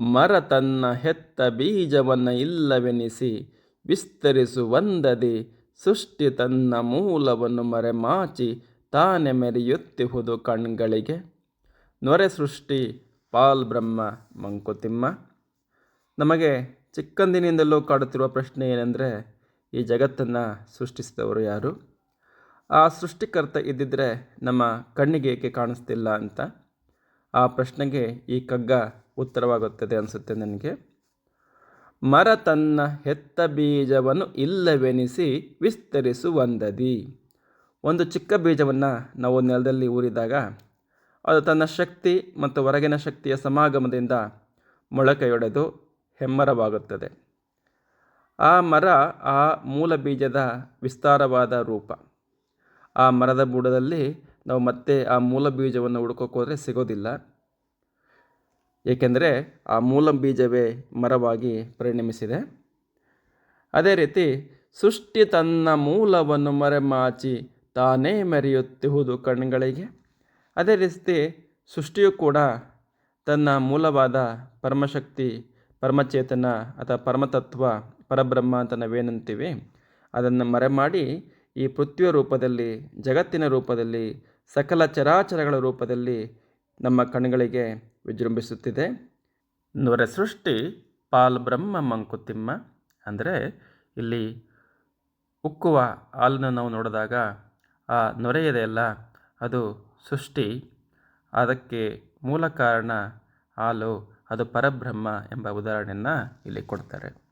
ಮರ ತನ್ನ ಹೆತ್ತ ಬೀಜವನ್ನು ಇಲ್ಲವೆನಿಸಿ ವಿಸ್ತರಿಸುವಂದದಿ ಸೃಷ್ಟಿ ತನ್ನ ಮೂಲವನ್ನು ಮರೆಮಾಚಿ ತಾನೆ ಮೆರೆಯುತ್ತಿಹುದು ಕಣ್ಗಳಿಗೆ. ನೊರೆ ಸೃಷ್ಟಿ ಪಾಲ್ ಬ್ರಹ್ಮ ಮಂಕುತಿಮ್ಮ. ನಮಗೆ ಚಿಕ್ಕಂದಿನಿಂದಲೂ ಕಾಡುತ್ತಿರುವ ಪ್ರಶ್ನೆ ಏನೆಂದರೆ, ಈ ಜಗತ್ತನ್ನು ಸೃಷ್ಟಿಸಿದವರು ಯಾರು? ಆ ಸೃಷ್ಟಿಕರ್ತ ಇದ್ದಿದ್ದರೆ ನಮ್ಮ ಕಣ್ಣಿಗೆ ಏಕೆ ಕಾಣಿಸ್ತಿಲ್ಲ ಅಂತ. ಆ ಪ್ರಶ್ನೆಗೆ ಈ ಕಗ್ಗ ಉತ್ತರವಾಗುತ್ತದೆ ಅನಿಸುತ್ತೆ ನನಗೆ. ಮರ ತನ್ನ ಹೆತ್ತ ಬೀಜವನ್ನು ಇಲ್ಲವೆನಿಸಿ ವಿಸ್ತರಿಸುವಂದದಿ. ಒಂದು ಚಿಕ್ಕ ಬೀಜವನ್ನು ನಾವು ನೆಲದಲ್ಲಿ ಊರಿದಾಗ ಅದು ತನ್ನ ಶಕ್ತಿ ಮತ್ತು ಹೊರಗಿನ ಶಕ್ತಿಯ ಸಮಾಗಮದಿಂದ ಮೊಳಕೆಯೊಡೆದು ಹೆಮ್ಮರವಾಗುತ್ತದೆ. ಆ ಮರ ಆ ಮೂಲ ಬೀಜದ ವಿಸ್ತಾರವಾದ ರೂಪ. ಆ ಮರದ ಬುಡದಲ್ಲಿ ನಾವು ಮತ್ತೆ ಆ ಮೂಲ ಬೀಜವನ್ನು ಹುಡುಕೋಕೆ ಹೋದರೆ ಸಿಗೋದಿಲ್ಲ. ಏಕೆಂದರೆ ಆ ಮೂಲ ಬೀಜವೇ ಮರವಾಗಿ ಪರಿಣಮಿಸಿದೆ. ಅದೇ ರೀತಿ ಸೃಷ್ಟಿ ತನ್ನ ಮೂಲವನ್ನು ಮರೆಮಾಚಿ ತಾನೇ ಮೆರೆಯುತ್ತಿಹುದು ಕಣ್ಗಳಿಗೆ. ಅದೇ ರೀತಿ ಸೃಷ್ಟಿಯು ಕೂಡ ತನ್ನ ಮೂಲವಾದ ಪರಮಶಕ್ತಿ, ಪರಮಚೇತನ ಅಥವಾ ಪರಮತತ್ವ, ಪರಬ್ರಹ್ಮ ಅಂತ ನಾವೇನಂತೀವಿ, ಅದನ್ನು ಮರೆಮಾಡಿ ಈ ಪೃಥ್ವಿಯ ರೂಪದಲ್ಲಿ, ಜಗತ್ತಿನ ರೂಪದಲ್ಲಿ, ಸಕಲ ಚರಾಚರಗಳ ರೂಪದಲ್ಲಿ ನಮ್ಮ ಕಣ್ಗಳಿಗೆ ವಿಜೃಂಭಿಸುತ್ತಿದೆ. ನೊರೆ ಸೃಷ್ಟಿ ಪಾಲ್ ಬ್ರಹ್ಮ ಮಂಕುತಿಮ್ಮ. ಅಂದರೆ ಇಲ್ಲಿ ಉಕ್ಕುವ ಹಾಲನ್ನು ನಾವು ನೋಡಿದಾಗ ಆ ನೊರೆ ಇದೆಯಲ್ಲ, ಅದು ಸೃಷ್ಟಿ. ಅದಕ್ಕೆ ಮೂಲ ಕಾರಣ ಹಾಲು, ಅದು ಪರಬ್ರಹ್ಮ ಎಂಬ ಉದಾಹರಣೆಯನ್ನು ಇಲ್ಲಿ ಕೊಡ್ತಾರೆ.